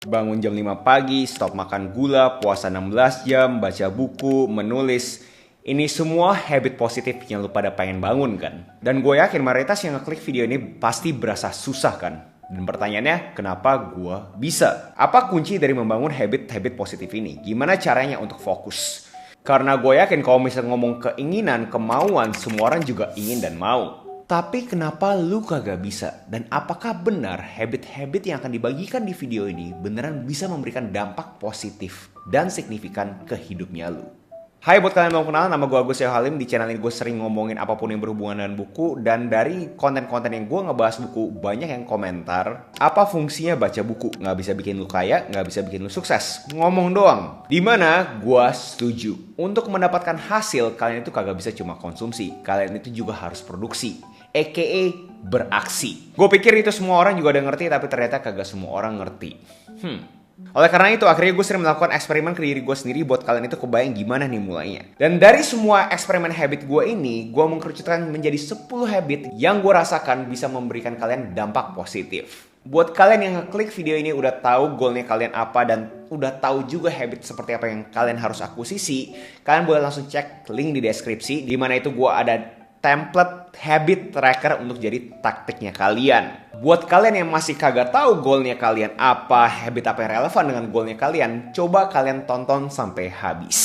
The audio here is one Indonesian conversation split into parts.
Bangun jam 5 pagi, stop makan gula, puasa 16 jam, baca buku, menulis. Ini semua habit positif yang lu pada pengen bangun kan? Dan gue yakin mayoritas yang ngeklik video ini pasti berasa susah kan? Dan pertanyaannya, kenapa gue bisa? Apa kunci dari membangun habit-habit positif ini? Gimana caranya untuk fokus? Karena gue yakin kalau misalnya ngomong keinginan, kemauan, semua orang juga ingin dan mau. Tapi kenapa lu kagak bisa? Dan apakah benar habit-habit yang akan dibagikan di video ini beneran bisa memberikan dampak positif dan signifikan ke hidupnya lu? Hai buat kalian yang belum kenal, nama gue Agus Halim. Di channel ini gue sering ngomongin apapun yang berhubungan dengan buku. Dan dari konten-konten yang gue ngebahas buku, banyak yang komentar, apa fungsinya baca buku? Nggak bisa bikin lu kaya, nggak bisa bikin lu sukses. Ngomong doang. Dimana gue setuju. Untuk mendapatkan hasil, kalian itu kagak bisa cuma konsumsi. Kalian itu juga harus produksi. A.K.A. beraksi. Gue pikir itu semua orang juga udah ngerti, tapi ternyata kagak semua orang ngerti. Oleh karena itu, akhirnya gue sering melakukan eksperimen ke diri gue sendiri buat kalian itu kebayang gimana nih mulainya. Dan dari semua eksperimen habit gue ini, gue mengkerucutkan menjadi 10 habit yang gue rasakan bisa memberikan kalian dampak positif. Buat kalian yang ngeklik video ini udah tahu goalnya kalian apa dan udah tahu juga habit seperti apa yang kalian harus akuisisi, kalian boleh langsung cek link di deskripsi, di mana itu gue ada template habit tracker untuk jadi taktiknya kalian. Buat kalian yang masih kagak tahu goalnya kalian apa, habit apa yang relevan dengan goalnya kalian, coba kalian tonton sampai habis.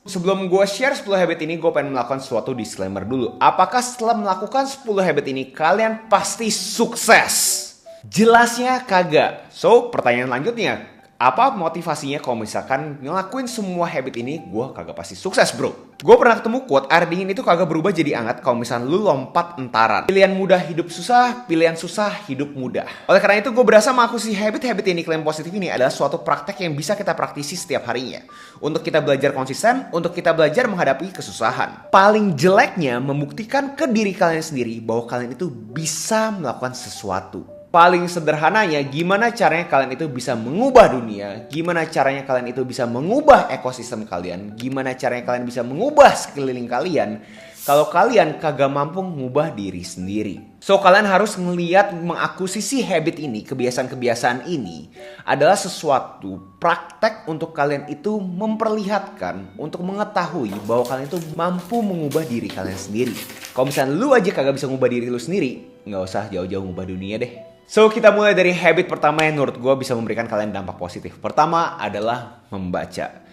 Sebelum gue share 10 habit ini, gue pengen melakukan suatu disclaimer dulu. Apakah setelah melakukan 10 habit ini, kalian pasti sukses? Jelasnya kagak. So, pertanyaan lanjutnya, apa motivasinya kalau misalkan ngelakuin semua habit ini gue kagak pasti sukses bro? Gue pernah ketemu quote, air dingin itu kagak berubah jadi hangat kalau misalnya lu lompat entaran. Pilihan mudah hidup susah, pilihan susah hidup mudah. Oleh karena itu gue berasa mengakuisisi habit-habit yang diklaim positif ini adalah suatu praktek yang bisa kita praktisi setiap harinya. Untuk kita belajar konsisten, untuk kita belajar menghadapi kesusahan. Paling jeleknya membuktikan ke diri kalian sendiri bahwa kalian itu bisa melakukan sesuatu. Paling sederhananya, gimana caranya kalian itu bisa mengubah dunia, gimana caranya kalian itu bisa mengubah ekosistem kalian, gimana caranya kalian bisa mengubah sekeliling kalian, kalau kalian kagak mampu mengubah diri sendiri. So, kalian harus ngelihat, mengakuisisi habit ini, kebiasaan-kebiasaan ini adalah sesuatu praktek untuk kalian itu memperlihatkan, untuk mengetahui bahwa kalian itu mampu mengubah diri kalian sendiri. Kalau misalnya lu aja kagak bisa mengubah diri lu sendiri, nggak usah jauh-jauh mengubah dunia deh. So, kita mulai dari habit pertama yang menurut gue bisa memberikan kalian dampak positif. Pertama adalah membaca.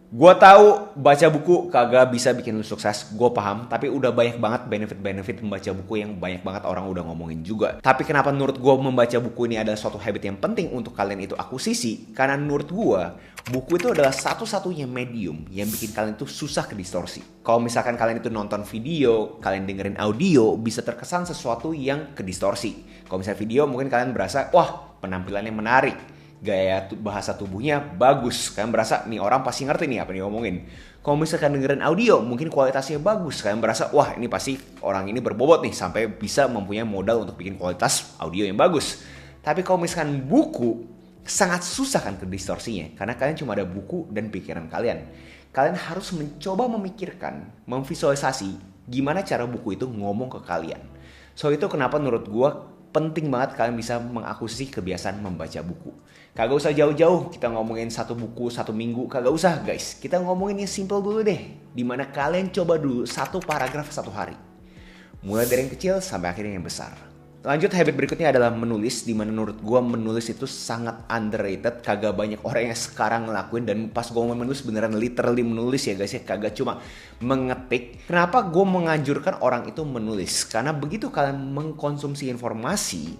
Gue tahu baca buku kagak bisa bikin lu sukses, gue paham. Tapi udah banyak banget benefit-benefit membaca buku yang banyak banget orang udah ngomongin juga. Tapi kenapa menurut gue membaca buku ini adalah suatu habit yang penting untuk kalian itu akuisisi? Karena menurut gue, buku itu adalah satu-satunya medium yang bikin kalian itu susah kedistorsi. Kalau misalkan kalian itu nonton video, kalian dengerin audio, bisa terkesan sesuatu yang kedistorsi. Kalau misalnya video mungkin kalian berasa, wah penampilannya menarik, gaya bahasa tubuhnya bagus, kalian berasa nih orang pasti ngerti nih apa yang ngomongin. Kalau misalkan dengerin audio mungkin kualitasnya bagus, kalian berasa wah ini pasti orang ini berbobot nih sampai bisa mempunyai modal untuk bikin kualitas audio yang bagus. Tapi kalau misalkan buku, sangat susah kan kedistorsinya, karena kalian cuma ada buku dan pikiran kalian. Kalian harus mencoba memikirkan, memvisualisasi gimana cara buku itu ngomong ke kalian. So itu kenapa menurut gue penting banget kalian bisa mengakuisisi kebiasaan membaca buku. Kagak usah jauh-jauh kita ngomongin satu buku satu minggu, kagak usah guys. Kita ngomongin yang simple dulu deh, dimana kalian coba dulu satu paragraf satu hari. Mulai dari yang kecil sampai akhirnya yang besar. Lanjut, habit berikutnya adalah menulis, dimana menurut gue menulis itu sangat underrated. Kagak banyak orang yang sekarang ngelakuin, dan pas gue menulis beneran literally menulis ya guys ya, kagak cuma mengetik. Kenapa gue menganjurkan orang itu menulis? Karena begitu kalian mengkonsumsi informasi,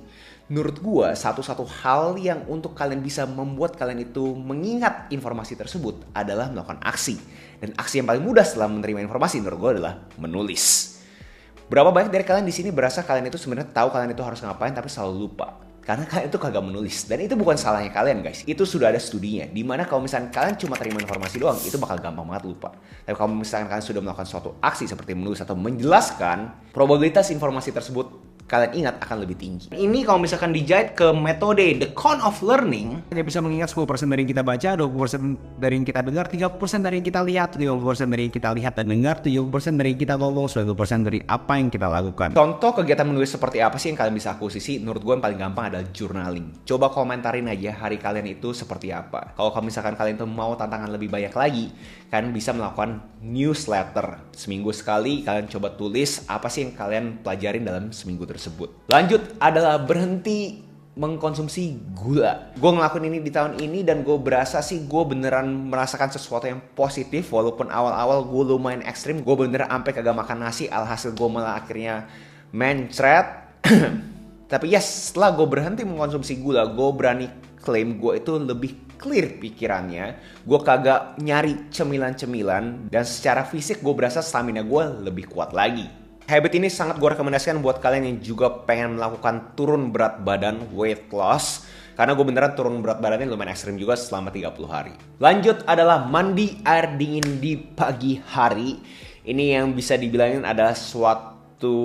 menurut gue satu-satu hal yang untuk kalian bisa membuat kalian itu mengingat informasi tersebut adalah melakukan aksi. Dan aksi yang paling mudah setelah menerima informasi menurut gue adalah menulis. Berapa banyak dari kalian di sini berasa kalian itu sebenarnya tahu kalian itu harus ngapain tapi selalu lupa? Karena kalian itu kagak menulis. Dan itu bukan salahnya kalian guys. Itu sudah ada studinya. Dimana kalau misalnya kalian cuma terima informasi doang, itu bakal gampang banget lupa. Tapi kalau misalnya kalian sudah melakukan suatu aksi seperti menulis atau menjelaskan, probabilitas informasi tersebut kalian ingat akan lebih tinggi. Ini kalau misalkan dijahit ke metode The Count of Learning, dia bisa mengingat 10% dari yang kita baca, 20% dari yang kita dengar, 30% dari yang kita lihat, 50% dari yang kita lihat dan dengar, 70% dari yang kita ngomong, 90% dari apa yang kita lakukan. Contoh kegiatan menulis seperti apa sih yang kalian bisa akuisisi? Menurut gue yang paling gampang adalah journaling. Coba komentarin aja hari kalian itu seperti apa. Kalau misalkan kalian tuh mau tantangan lebih banyak lagi, kalian bisa melakukan newsletter. Seminggu sekali kalian coba tulis apa sih yang kalian pelajarin dalam seminggu tersebut. Lanjut adalah berhenti mengkonsumsi gula. Gue ngelakuin ini di tahun ini dan gue berasa sih gue beneran merasakan sesuatu yang positif. Walaupun awal-awal gue lumayan ekstrim, gue bener sampai kagak makan nasi, alhasil gue malah akhirnya mencret. Tapi ya setelah gue berhenti mengkonsumsi gula, gue berani klaim gue itu lebih clear pikirannya. Gue kagak nyari cemilan-cemilan dan secara fisik gue berasa stamina gue lebih kuat lagi. Habit ini sangat gue rekomendasikan buat kalian yang juga pengen melakukan turun berat badan, weight loss. Karena gue beneran turun berat badannya lumayan ekstrim juga selama 30 hari. Lanjut adalah mandi air dingin di pagi hari. Ini yang bisa dibilangin adalah suatu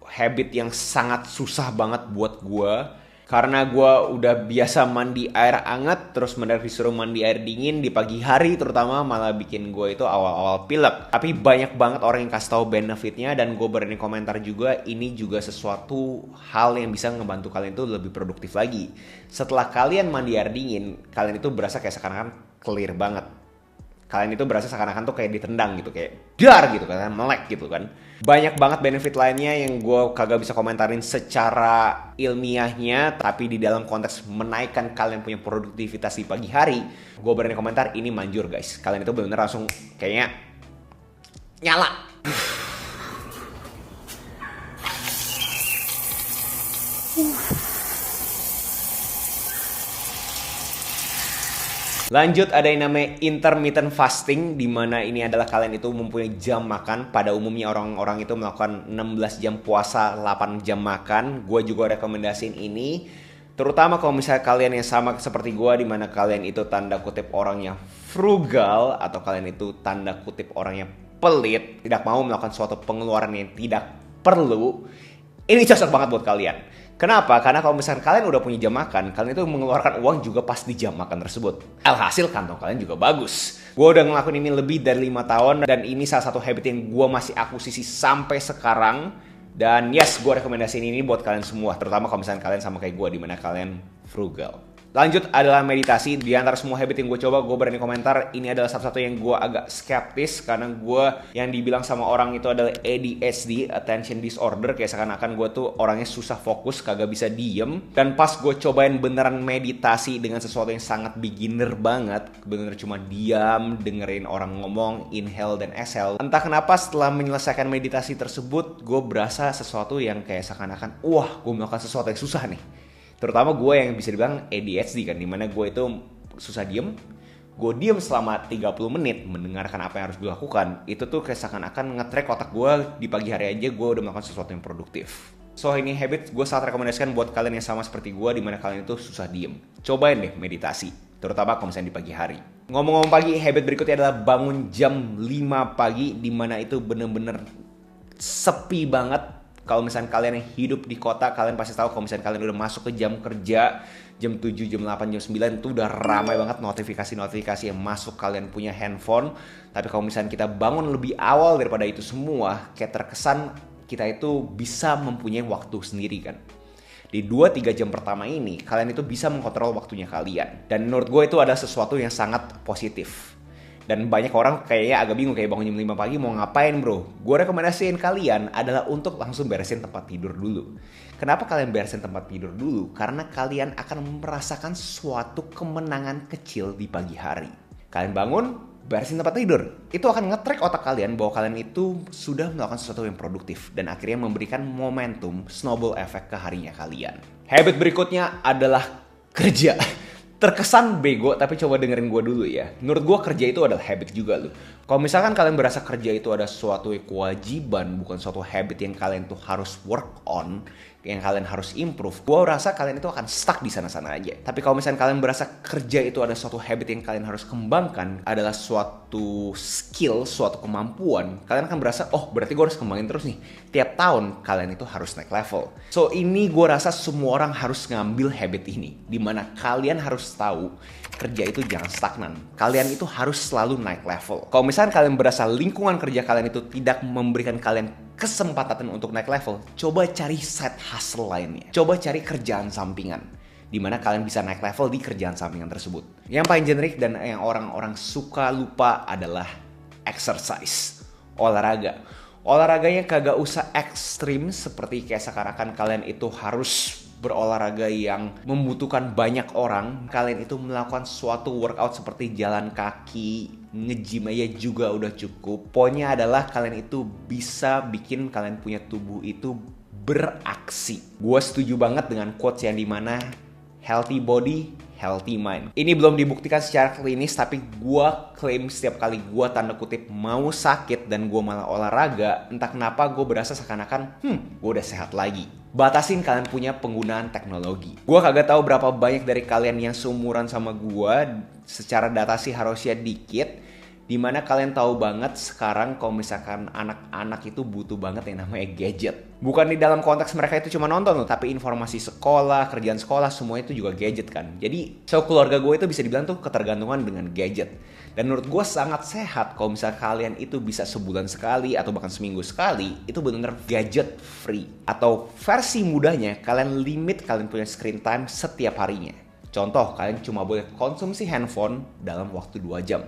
habit yang sangat susah banget buat gue. Karena gue udah biasa mandi air hangat, terus mendadak disuruh mandi air dingin di pagi hari terutama malah bikin gue itu awal-awal pilek. Tapi banyak banget orang yang kasih tahu benefitnya dan gue berani komentar juga ini juga sesuatu hal yang bisa ngebantu kalian itu lebih produktif lagi. Setelah kalian mandi air dingin, kalian itu berasa kayak seakan-akan clear banget. Kalian itu berasa seakan-akan tuh kayak ditendang gitu, kayak dar gitu kan, melek gitu kan. Banyak banget benefit lainnya yang gue kagak bisa komentarin secara ilmiahnya, tapi di dalam konteks menaikkan kalian punya produktivitas di pagi hari, gue berani komentar ini manjur guys. Kalian itu bener-bener langsung kayaknya nyala. Lanjut ada yang namanya intermittent fasting, di mana ini adalah kalian itu mempunyai jam makan. Pada umumnya orang-orang itu melakukan 16 jam puasa, 8 jam makan. Gue juga rekomendasiin ini, terutama kalau misalnya kalian yang sama seperti gue, di mana kalian itu tanda kutip orangnya frugal atau kalian itu tanda kutip orangnya pelit, tidak mau melakukan suatu pengeluaran yang tidak perlu. Ini cocok banget buat kalian. Kenapa? Karena kalau misalkan kalian udah punya jam makan, kalian itu mengeluarkan uang juga pas di jam makan tersebut. Alhasil kantong kalian juga bagus. Gue udah ngelakuin ini lebih dari 5 tahun dan ini salah satu habit yang gue masih akuisisi sampai sekarang. Dan yes, gue rekomendasiin ini buat kalian semua, terutama kalau misalkan kalian sama kayak gue, di mana kalian frugal. Lanjut adalah meditasi. Di antara semua habit yang gue coba, gue berani komentar ini adalah satu-satu yang gue agak skeptis, karena gue yang dibilang sama orang itu adalah ADHD, Attention Disorder. Kayak seakan-akan gue tuh orangnya susah fokus, kagak bisa diem. Dan pas gue cobain beneran meditasi dengan sesuatu yang sangat beginner banget, bener cuma diam, dengerin orang ngomong, inhale dan exhale. Entah kenapa setelah menyelesaikan meditasi tersebut, gue berasa sesuatu yang kayak seakan-akan, wah gue melakukan sesuatu yang susah nih. Terutama gue yang bisa dibilang ADHD kan, dimana gue itu susah diem. Gue diem selama 30 menit mendengarkan apa yang harus gue lakukan. Itu tuh kayak seakan-akan nge-track otak gue di pagi hari aja gue udah melakukan sesuatu yang produktif. So ini habit gue sangat rekomendasikan buat kalian yang sama seperti gue, dimana kalian itu susah diem. Cobain deh meditasi, terutama kalau misalnya di pagi hari. Ngomong-ngomong pagi, habit berikutnya adalah bangun jam 5 pagi, dimana itu bener-bener sepi banget. Kalau misalnya kalian yang hidup di kota, kalian pasti tahu kalau misalnya kalian udah masuk ke jam kerja, jam 7, jam 8, jam 9 itu udah ramai banget notifikasi-notifikasi yang masuk kalian punya handphone. Tapi kalau misalnya kita bangun lebih awal daripada itu semua, kayak terkesan kita itu bisa mempunyai waktu sendiri kan. Di 2-3 jam pertama ini, kalian itu bisa mengkontrol waktunya kalian. Dan menurut gue itu adalah sesuatu yang sangat positif. Dan banyak orang kayaknya agak bingung, kayak bangun jam 5 pagi mau ngapain bro? Gue rekomendasiin kalian adalah untuk langsung beresin tempat tidur dulu. Kenapa kalian beresin tempat tidur dulu? Karena kalian akan merasakan suatu kemenangan kecil di pagi hari. Kalian bangun, beresin tempat tidur. Itu akan nge-track otak kalian bahwa kalian itu sudah melakukan sesuatu yang produktif. Dan akhirnya memberikan momentum snowball effect ke harinya kalian. Habit berikutnya adalah kerja. Terkesan bego, tapi coba dengerin gue dulu ya. Menurut gue kerja itu adalah habit juga loh. Kalau misalkan kalian berasa kerja itu ada suatu kewajiban, bukan suatu habit yang kalian tuh harus work on, yang kalian harus improve, gue rasa kalian itu akan stuck di sana-sana aja. Tapi kalau misalnya kalian berasa kerja itu ada suatu habit yang kalian harus kembangkan, adalah suatu skill, suatu kemampuan, kalian akan berasa, oh berarti gue harus kembangin terus nih. Tiap tahun kalian itu harus naik level. So ini gue rasa semua orang harus ngambil habit ini, dimana kalian harus tahu kerja itu jangan stagnan. Kalian itu harus selalu naik level. Kalau misalnya kalian berasa lingkungan kerja kalian itu tidak memberikan kalian kesempatan untuk naik level, coba cari side hustle lainnya. Coba cari kerjaan sampingan, dimana kalian bisa naik level di kerjaan sampingan tersebut. Yang paling generik dan yang orang-orang suka lupa adalah exercise, olahraga. Olahraganya kagak usah ekstrim seperti kayak sekarang kalian itu harus berolahraga yang membutuhkan banyak orang. Kalian itu melakukan suatu workout seperti jalan kaki, nge-gym aja juga udah cukup. Poinnya adalah kalian itu bisa bikin kalian punya tubuh itu beraksi. Gue setuju banget dengan quotes yang dimana healthy body, healthy mind. Ini belum dibuktikan secara klinis, tapi gue klaim setiap kali gue tanda kutip mau sakit dan gue malah olahraga, entah kenapa gue berasa seakan-akan gue udah sehat lagi. Batasin kalian punya penggunaan teknologi. Gue kagak tahu berapa banyak dari kalian yang seumuran sama gue, secara data sih harusnya dikit. Dimana kalian tahu banget sekarang kalau misalkan anak-anak itu butuh banget yang namanya gadget. Bukan di dalam konteks mereka itu cuma nonton loh, tapi informasi sekolah, kerjaan sekolah, semua itu juga gadget kan. Jadi keluarga gue itu bisa dibilang tuh ketergantungan dengan gadget. Dan menurut gue sangat sehat kalau misalnya kalian itu bisa sebulan sekali atau bahkan seminggu sekali itu benar-benar gadget free. Atau versi mudahnya, kalian limit kalian punya screen time setiap harinya. Contoh, kalian cuma boleh konsumsi handphone dalam waktu 2 jam.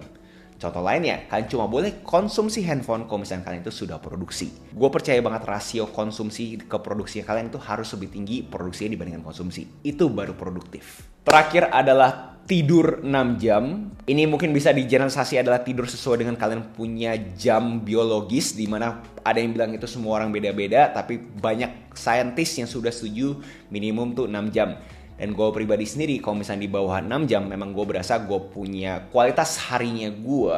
Contoh lainnya, kalian cuma boleh konsumsi handphone kalau misalnya kalian itu sudah produksi. Gue percaya banget rasio konsumsi ke produksi kalian itu harus lebih tinggi produksinya dibandingkan konsumsi. Itu baru produktif. Terakhir adalah tidur 6 jam. Ini mungkin bisa digeneralisasi adalah tidur sesuai dengan kalian punya jam biologis, dimana ada yang bilang itu semua orang beda-beda, tapi banyak saintis yang sudah setuju minimum tuh 6 jam. Dan gue pribadi sendiri, kalau misalnya di bawah 6 jam, memang gue berasa gue punya kualitas harinya gue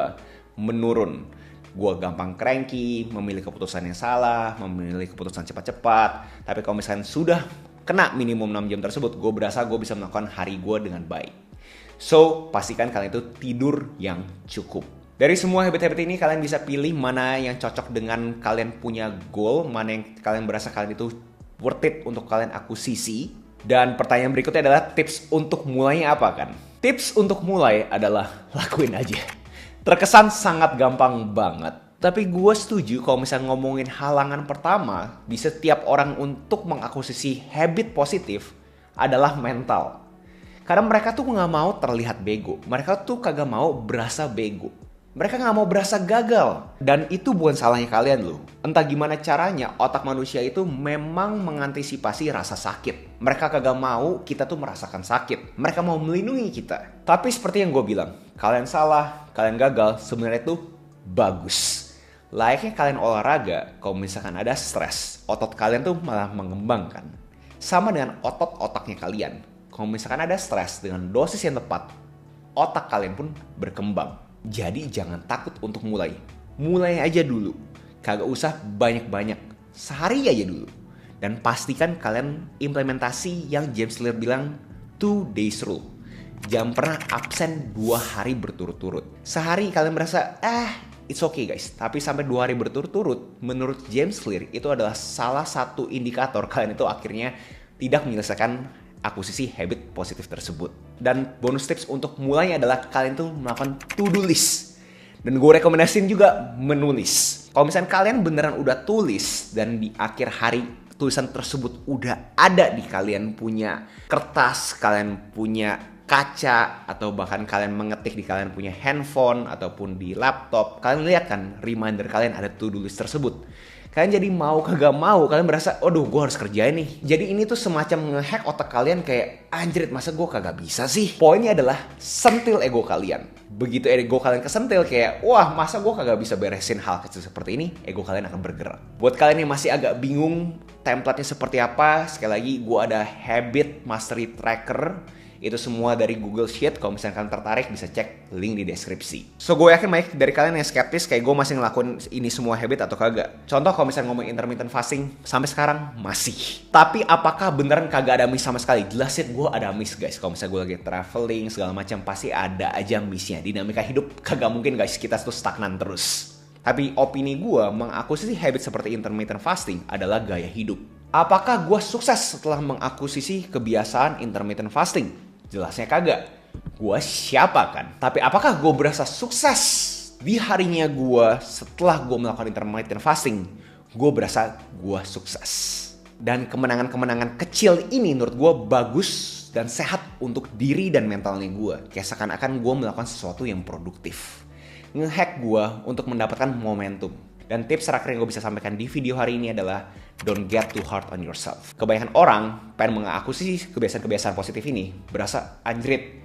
menurun. Gue gampang cranky, memilih keputusan yang salah, memilih keputusan cepat-cepat. Tapi kalau misalnya sudah kena minimum 6 jam tersebut, gue berasa gue bisa melakukan hari gue dengan baik. So, pastikan kalian itu tidur yang cukup. Dari semua habit-habit ini, kalian bisa pilih mana yang cocok dengan kalian punya goal, mana yang kalian berasa kalian itu worth it untuk kalian akuisisi. Dan pertanyaan berikutnya adalah tips untuk mulainya apa kan? Tips untuk mulai adalah lakuin aja. Terkesan sangat gampang banget. Tapi gue setuju kalau misalnya ngomongin halangan pertama di setiap orang untuk mengakuisisi habit positif adalah mental. Karena mereka tuh gak mau terlihat bego. Mereka tuh kagak mau berasa bego. Mereka gak mau berasa gagal. Dan itu bukan salahnya kalian loh. Entah gimana caranya, otak manusia itu memang mengantisipasi rasa sakit. Mereka kagak mau kita tuh merasakan sakit. Mereka mau melindungi kita. Tapi seperti yang gue bilang, kalian salah, kalian gagal, sebenarnya itu bagus. Layaknya kalian olahraga, kalau misalkan ada stres, otot kalian tuh malah mengembangkan. Sama dengan otot-otaknya kalian. Kalau misalkan ada stres dengan dosis yang tepat, otak kalian pun berkembang. Jadi jangan takut untuk mulai. Mulai aja dulu. Kagak usah banyak-banyak. Sehari aja dulu. Dan pastikan kalian implementasi yang James Clear bilang 2 days rule. Jangan pernah absen 2 hari berturut-turut. Sehari kalian merasa it's okay guys. Tapi sampai 2 hari berturut-turut, menurut James Clear itu adalah salah satu indikator kalian itu akhirnya tidak menyelesaikan akuisisi habit positif tersebut. Dan bonus tips untuk mulainya adalah kalian tuh melakukan to-do list. Dan gue rekomendasiin juga menulis. Kalau misalnya kalian beneran udah tulis dan di akhir hari tulisan tersebut udah ada di kalian punya kertas, kalian punya kaca, atau bahkan kalian mengetik di kalian punya handphone ataupun di laptop, kalian lihat kan reminder kalian ada to-do list tersebut. Kalian jadi mau kagak mau, kalian berasa, aduh gue harus kerjain nih. Jadi ini tuh semacam ngehack otak kalian kayak, anjrit masa gue kagak bisa sih. Poinnya adalah sentil ego kalian. Begitu ego kalian kesentil kayak, wah masa gue kagak bisa beresin hal kecil seperti ini, ego kalian akan bergerak. Buat kalian yang masih agak bingung template-nya seperti apa, sekali lagi gue ada habit mastery tracker. Itu semua dari Google Sheet. Kalau misalnya kalian tertarik bisa cek link di deskripsi. So gue yakin banyak dari kalian yang skeptis kayak gue masih ngelakuin ini semua habit atau kagak. Contoh kalau misalnya ngomong intermittent fasting, sampai sekarang masih. Tapi apakah beneran kagak ada miss sama sekali? Jelasin gue ada miss guys. Kalau misalnya gue lagi traveling segala macam pasti ada aja missnya. Dinamika hidup kagak mungkin guys kita tuh stagnan terus. Tapi opini gue mengakuisisi habit seperti intermittent fasting adalah gaya hidup. Apakah gue sukses setelah mengakuisisi kebiasaan intermittent fasting? Jelasnya kagak. Gue siapa kan? Tapi apakah gue berasa sukses di harinya gue setelah gue melakukan intermittent fasting? Gue berasa gue sukses. Dan kemenangan-kemenangan kecil ini menurut gue bagus dan sehat untuk diri dan mentalnya gue. Kayak seakan-akan gue melakukan sesuatu yang produktif. Ngehack gue untuk mendapatkan momentum. Dan tips terakhir yang gue bisa sampaikan di video hari ini adalah don't get too hard on yourself. Kebanyakan orang pengen mengakuisisi kebiasaan-kebiasaan positif ini berasa anjrit,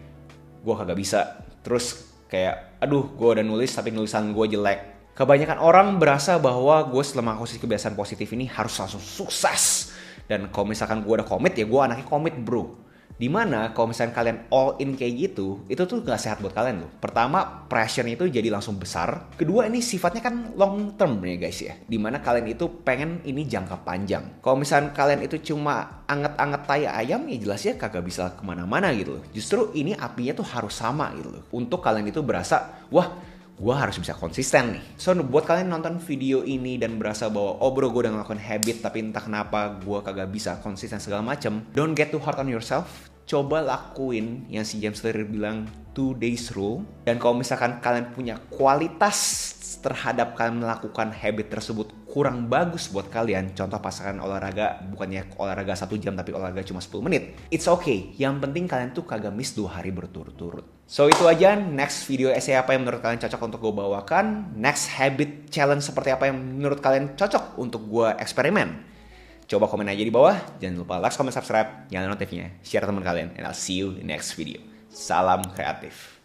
gue kagak bisa. Terus kayak aduh gue udah nulis tapi nulisan gue jelek. Kebanyakan orang berasa bahwa gue setelah mengakuisisi kebiasaan positif ini harus langsung sukses. Dan kalau misalkan gue udah komit ya gue anaknya komit bro. Dimana kalau misalnya kalian all in kayak gitu, itu tuh gak sehat buat kalian loh. Pertama, pressure-nya itu jadi langsung besar. Kedua, ini sifatnya kan long term ya guys ya. Dimana kalian itu pengen ini jangka panjang. Kalau misalnya kalian itu cuma anget-anget tai ayam, ya jelasnya kagak bisa kemana-mana gitu loh. Justru ini apinya tuh harus sama gitu loh. Untuk kalian itu berasa, wah gue harus bisa konsisten nih. So buat kalian nonton video ini dan berasa bahwa oh bro gue udah ngelakuin habit tapi entah kenapa gue kagak bisa konsisten segala macem, don't get too hard on yourself. Coba lakuin yang si James Clear bilang 2 days rule. Dan kalau misalkan kalian punya kualitas terhadap kalian melakukan habit tersebut kurang bagus buat kalian, contoh pasangan olahraga bukannya olahraga 1 jam tapi olahraga cuma 10 menit, it's okay. Yang penting kalian tuh kagak miss 2 hari berturut-turut. So itu aja, next video essay apa yang menurut kalian cocok untuk gue bawakan, next habit challenge seperti apa yang menurut kalian cocok untuk gue eksperimen. Coba komen aja di bawah, jangan lupa like, comment, subscribe, nyalain notifnya, share teman kalian, and I'll see you in next video. Salam kreatif.